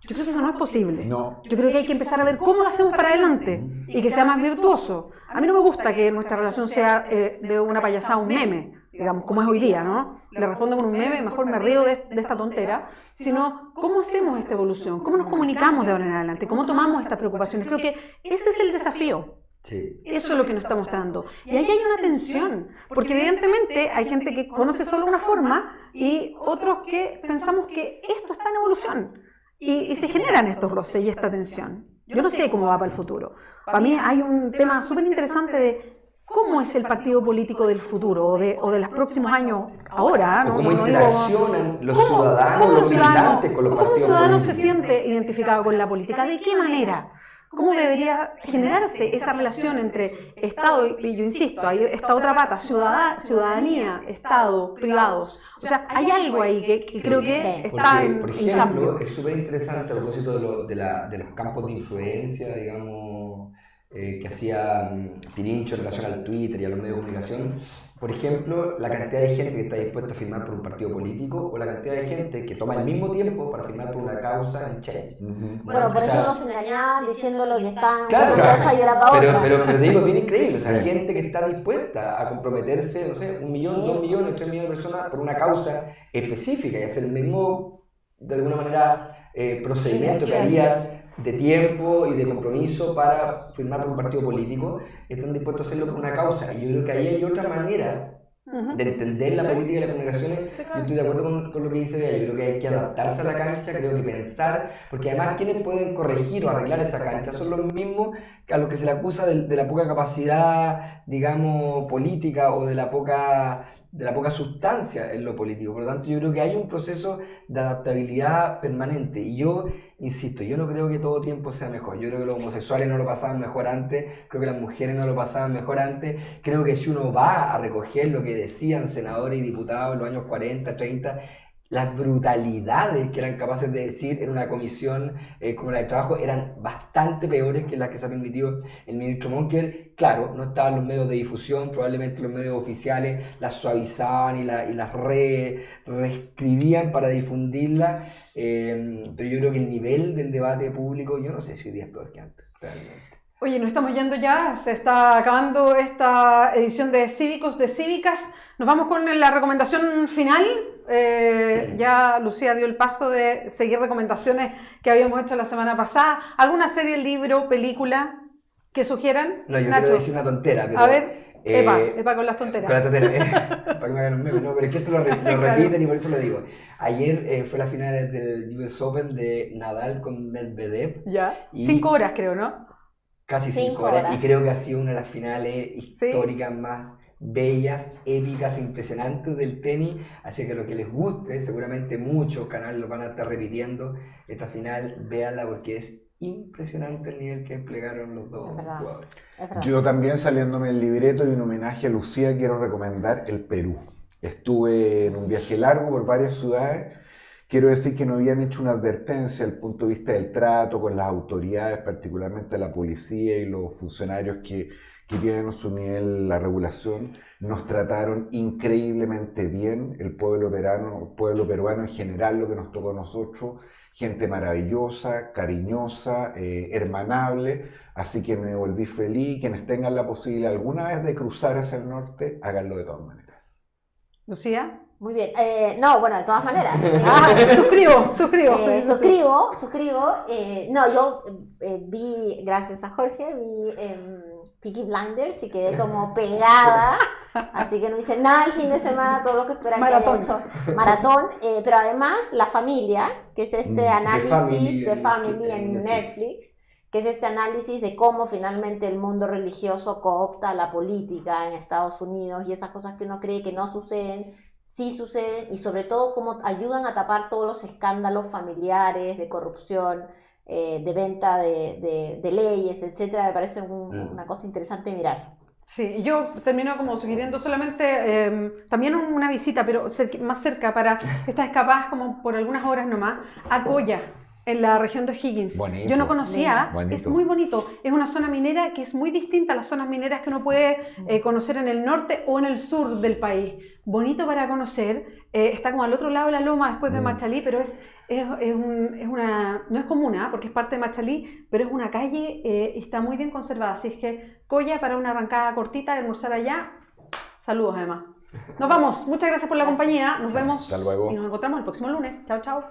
yo creo que eso no es posible. No. Yo creo que hay que empezar a ver cómo lo hacemos para adelante y que sea más virtuoso. A mí no me gusta que nuestra relación sea de una payasada, un meme, digamos, como es hoy día, ¿no? Le respondo con un meme, mejor me río de esta tontera, sino cómo hacemos esta evolución, cómo nos comunicamos de ahora en adelante, cómo tomamos estas preocupaciones. Creo que ese es el desafío. Sí. Eso es lo que nos estamos dando. Y ahí hay una tensión, porque evidentemente hay gente que conoce solo una forma y otros que pensamos que esto está en evolución. Y se generan estos roces y esta tensión. Yo no sé cómo va para el futuro. Para mí hay un tema súper interesante de cómo es el partido político del futuro o de los próximos años ahora. ¿No? ¿Cómo interaccionan los ciudadanos, los militantes con los partidos políticos? ¿Cómo un ciudadano se siente identificado con la política? ¿De qué manera? ¿Cómo debería generarse esa relación entre Estado y yo insisto, hay esta otra pata, ciudadanía, Estado, privados? O sea, hay algo ahí que creo que está en por cambio. ejemplo, es súper interesante a propósito de los campos de influencia, digamos, que hacía Pirincho en relación al Twitter y a los medios de comunicación. Por ejemplo, la cantidad de gente que está dispuesta a firmar por un partido político o la cantidad de gente que toma el mismo tiempo para firmar por una causa en Change. Bueno, por eso nos engañaban diciendo lo que estaban claro, por una cosa y era para otra. Pero te digo, es bien increíble. O sea, gente que está dispuesta a comprometerse, no sé, 1 millón, 2 millones, 3 millones de personas por una causa específica y hacer el mismo, de alguna manera, procedimiento que harías de tiempo y de compromiso para firmar por un partido político, están dispuestos a hacerlo por una causa. Y yo creo que ahí hay otra manera de entender la política y las comunicaciones. Yo estoy de acuerdo con lo que dice Bea. Yo creo que hay que adaptarse a la cancha, creo que pensar, porque además quienes pueden corregir o arreglar esa cancha son los mismos que a los que se le acusa de la poca capacidad, digamos, política o de la poca sustancia en lo político. Por lo tanto, yo creo que hay un proceso de adaptabilidad permanente. Y yo, insisto, yo no creo que todo tiempo sea mejor. Yo creo que los homosexuales no lo pasaban mejor antes, creo que las mujeres no lo pasaban mejor antes. Creo que si uno va a recoger lo que decían senadores y diputados en los años 40, 30, las brutalidades que eran capaces de decir en una comisión como la del trabajo eran bastante peores que las que se ha permitido el ministro Monker. Claro, no estaban los medios de difusión, probablemente los medios oficiales las suavizaban y las reescribían para difundirlas, pero yo creo que el nivel del debate público, yo no sé si hoy día es peor que antes, realmente. Oye, nos estamos yendo ya, se está acabando esta edición de Cívicos, de Cívicas. Nos vamos con la recomendación final. Ya Lucía dio el paso de seguir recomendaciones que habíamos hecho la semana pasada. ¿Alguna serie, libro, película que sugieran? No, yo Nacho. quiero decir una tontera, pero... A ver, epa con las tonteras. Con la tontera, para que me hagan un meme, no, pero es que esto lo repiten y por eso lo digo. Ayer fue la final del US Open de Nadal con Medvedev. Ya, Y 5 horas creo, ¿no? casi 5 5 horas. horas. Y creo que ha sido una de las finales históricas más bellas, épicas e impresionantes del tenis. Así que lo que les guste, seguramente muchos canales lo van a estar repitiendo. Esta final, véanla porque es impresionante el nivel que desplegaron los dos jugadores. Es verdad. Yo también, saliéndome del libreto y en homenaje a Lucía, quiero recomendar el Perú. Estuve en un viaje largo por varias ciudades. Quiero decir que nos habían hecho una advertencia desde el punto de vista del trato con las autoridades, particularmente la policía y los funcionarios que tienen a su nivel la regulación. Nos trataron increíblemente bien, el pueblo peruano en general, lo que nos tocó a nosotros, gente maravillosa, cariñosa, hermanable, así que me volví feliz. Quienes tengan la posibilidad alguna vez de cruzar hacia el norte, háganlo de todas maneras. Lucía. Muy bien. No, bueno, de todas maneras. Suscribo. Suscribo. No, yo vi, gracias a Jorge, vi Peaky Blinders y quedé como pegada. Así que no hice nada el fin de semana, todo lo que esperan que haya hecho. Maratón. Pero además, La Familia, que es este análisis de Family en Netflix, que es este análisis de cómo finalmente el mundo religioso coopta la política en Estados Unidos y esas cosas que uno cree que no suceden, sí suceden, y sobre todo cómo ayudan a tapar todos los escándalos familiares de corrupción, de venta de leyes, etcétera. Me parece una cosa interesante de mirar. Sí, yo termino como sugiriendo solamente también una visita, pero más cerca, para estas escapadas como por algunas horas nomás, a Coya, en la región de O'Higgins. Bonito. Yo no conocía, Bonito. es muy bonito. Es una zona minera que es muy distinta a las zonas mineras que uno puede conocer en el norte o en el sur del país. Bonito para conocer, está como al otro lado de la loma después de Machalí, pero no es comuna porque es parte de Machalí, pero es una calle y está muy bien conservada. Así es que Coya, para una arrancada cortita, de almorzar allá. Saludos además. Nos vamos, muchas gracias por la compañía, nos vemos Hasta luego. y nos encontramos el próximo lunes. Chao, chao.